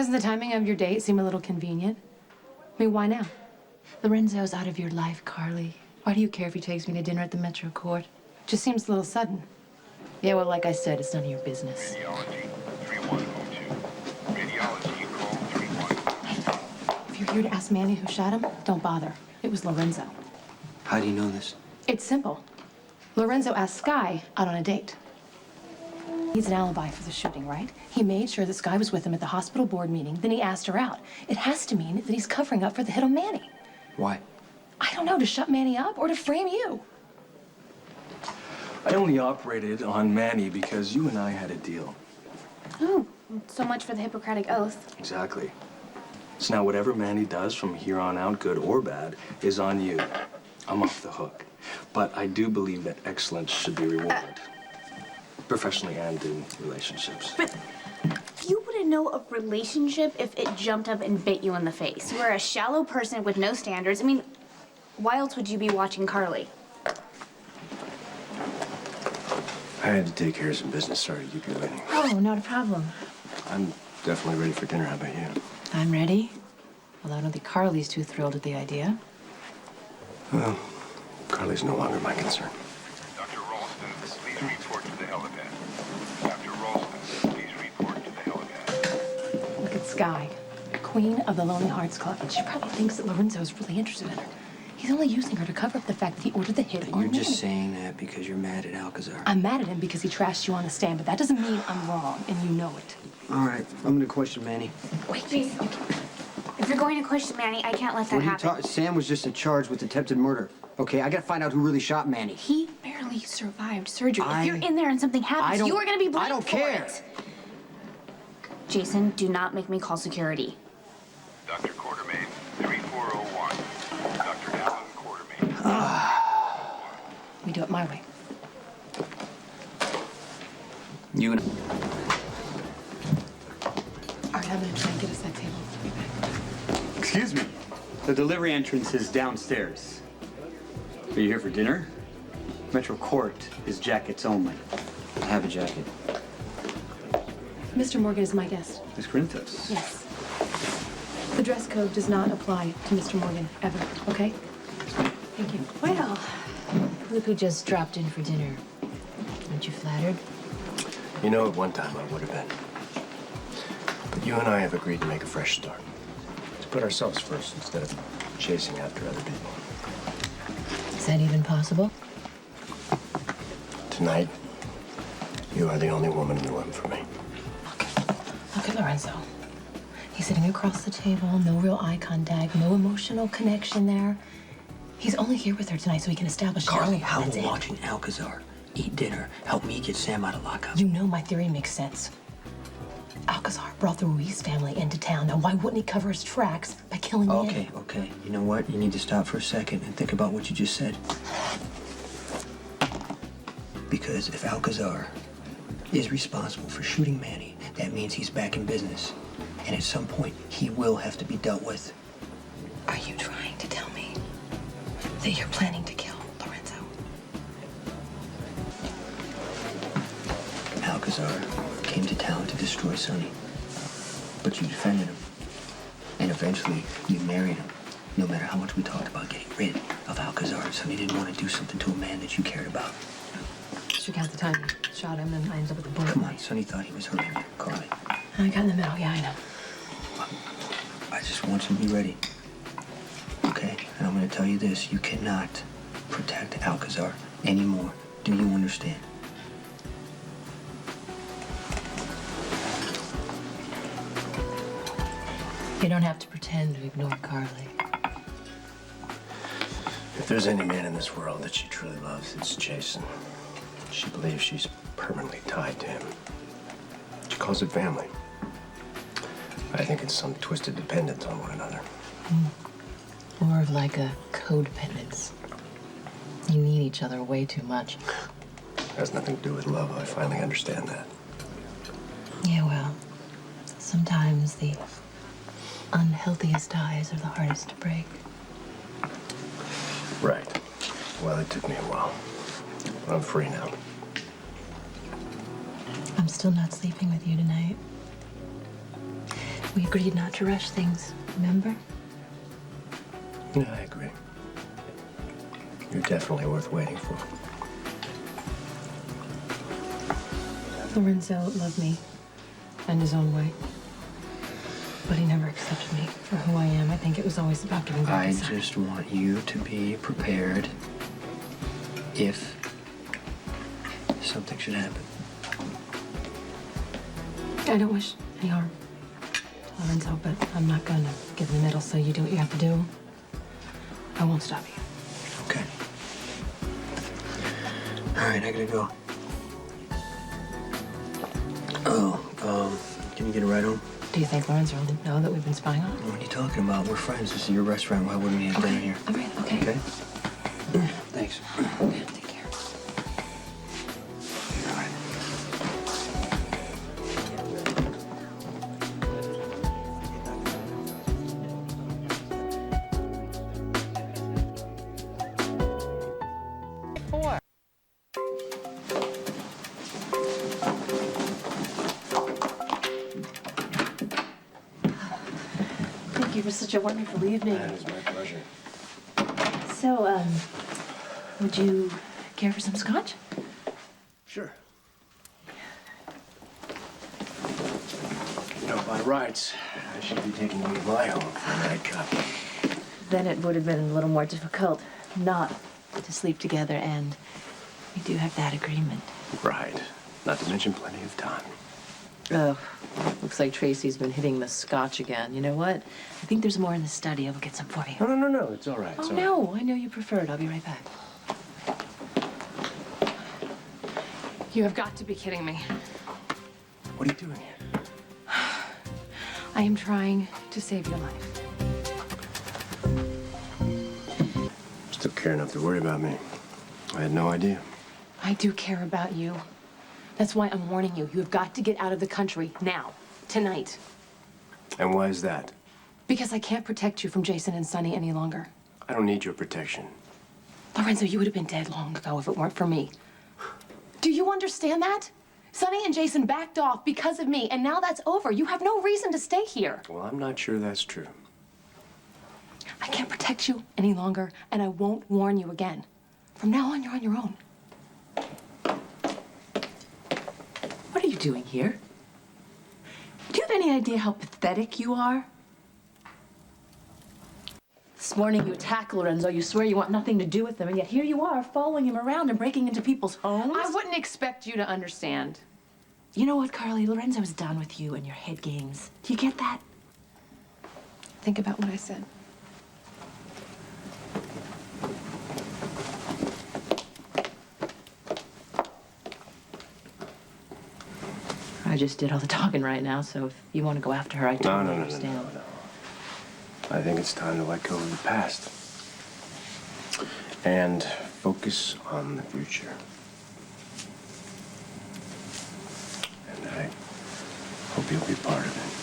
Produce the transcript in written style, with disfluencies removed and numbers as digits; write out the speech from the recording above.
Doesn't the timing of your date seem a little convenient? I mean, why now? Lorenzo's out of your life, Carly. Why do you care if he takes me to dinner at the Metro Court? Just seems a little sudden. Yeah, well, like I said, it's none of your business. Radiology 3102. Radiology call 3102. If you're here to ask Manny who shot him, don't bother. It was Lorenzo. How do you know this? It's simple. Lorenzo asked Skye out on a date. He's an alibi for the shooting, right? He made sure that Skye was with him at the hospital board meeting, then he asked her out. It has to mean that he's covering up for the hit on Manny. Why? I don't know, to shut Manny up or to frame you. I only operated on Manny because you and I had a deal. Oh, so much for the Hippocratic Oath. Exactly. So now whatever Manny does from here on out, good or bad, is on you. I'm off the hook. But I do believe that excellence should be rewarded. Professionally and in relationships. But you wouldn't know a relationship if it jumped up and bit you in the face. You're a shallow person with no standards. I mean, why else would you be watching Carly? I had to take care of some business. Sorry to keep you waiting. Oh, not a problem. I'm definitely ready for dinner. How about you? I'm ready. Well, I don't think Carly's too thrilled at the idea. Well, Carly's no longer my concern. Dr. Ralston, please report to the helipad. Dr. Ralston, please report to the helipad. Look at Skye, queen of the Lonely Hearts Club, and she probably thinks that Lorenzo's really interested in her. He's only using her to cover up the fact that he ordered the hit on You're just Manny. saying that because you're mad at Alcazar. I'm mad at him because he trashed you on the stand, but that doesn't mean I'm wrong, and you know it. All right, I'm gonna question Manny. Wait, Jason. If you're going to question Manny, I can't let that happen. Sam was just charged with attempted murder. Okay, I gotta find out who really shot Manny. He barely survived surgery. If you're in there and something happens, you are going to be blamed I don't for care. it. Jason, do not make me call security. Dr. Quartermain, 3401. Dr. Alan Quartermain. We do it my way. You and... All right, I'm gonna try and get us that table. I'll be back. Excuse me. The delivery entrance is downstairs. Are you here for dinner? Metro Court is jackets only. I have a jacket. Mr. Morgan is my guest. Miss Corinthos. Yes. The dress code does not apply to Mr. Morgan, ever, okay? Thank you. Well, look who just dropped in for dinner. Aren't you flattered? You know, at one time I would have been. But you and I have agreed to make a fresh start. To put ourselves first instead of chasing after other people. Is that even possible? Tonight, you are the only woman in the room for me. Look at Lorenzo. He's sitting across the table, no real eye contact, no emotional connection there. He's only here with her tonight so he can establish an Carly, alibi. how That's will it. watching Alcazar eat dinner help me get Sam out of lockup? You know my theory makes sense. Alcazar brought the Ruiz family into town. Now, why wouldn't he cover his tracks by killing Manny? Okay. You know what? You need to stop for a second and think about what you just said. Because if Alcazar is responsible for shooting Manny, that means he's back in business. And at some point, he will have to be dealt with. Are you trying to tell me that you're planning to kill Lorenzo? Alcazar came to town to destroy Sonny. But you defended him. And eventually, you married him. No matter how much we talked about getting rid of Alcazar, Sonny didn't want to do something to a man that you cared about. Should count the time you shot him, and I ended up with a bullet. Come on, Sonny thought he was hurting you, Carly. I got in the middle, yeah, I know. I just want you to be ready. Okay? And I'm going to tell you this. You cannot protect Alcazar anymore. Do you understand? You don't have to pretend to ignore Carly. If there's any man in this world that she truly loves, it's Jason. She believes she's permanently tied to him. She calls it family. I think it's some twisted dependence on one another. More of like a codependence. You need each other way too much. Has nothing to do with love. I finally understand that. Yeah, well, sometimes the unhealthiest ties are the hardest to break. Right. Well, it took me a while. But I'm free now. I'm still not sleeping with you tonight. We agreed not to rush things, remember? Yeah, I agree. You're definitely worth waiting for. Lorenzo loved me in his own way. But he never accepted me for who I am. I think it was always about giving back I his son. just want you to be prepared if something should happen. I don't wish any harm to Lorenzo, but I'm not gonna get in the middle, so you do what you have to do. I won't stop you. Okay. All right, I gotta go. Oh, can you get a ride home? Do you think Lorenzo will know that we've been spying on him? What are you talking about? We're friends. This is your restaurant. Why wouldn't we have dinner here? All right, okay. Okay? Thanks. Okay, take care. All right. Thank you for such a wonderful evening. That is my pleasure. So, would you care for some scotch? Sure. You know, by rights, I should be taking you to my home for a nightcap. Then it would have been a little more difficult not to sleep together, and we do have that agreement. Right. Not to mention plenty of time. Oh, looks like Tracy's been hitting the scotch again. You know what? I think there's more in the study. I will get some for you. No. It's all right. It's Oh, all right. no. I know you prefer it. I'll be right back. You have got to be kidding me. What are you doing here? I am trying to save your life. Still care enough to worry about me. I had no idea. I do care about you. That's why I'm warning you. You have got to get out of the country now, tonight. And why is that? Because I can't protect you from Jason and Sonny any longer. I don't need your protection. Lorenzo, you would have been dead long ago if it weren't for me. Do you understand that? Sonny and Jason backed off because of me, and now that's over. You have no reason to stay here. Well, I'm not sure that's true. I can't protect you any longer, and I won't warn you again. From now on, you're on your own. What are you doing here? Do you have any idea how pathetic you are? This morning you attack Lorenzo, you swear you want nothing to do with him, and yet here you are following him around and breaking into people's homes. I wouldn't expect you to understand. You know what, Carly? Lorenzo's done with you and your head games. Do you get that? Think about what I said. I just did all the talking right now, so if you want to go after her, I totally understand. No. I think it's time to let go of the past. And focus on the future. And I hope you'll be part of it.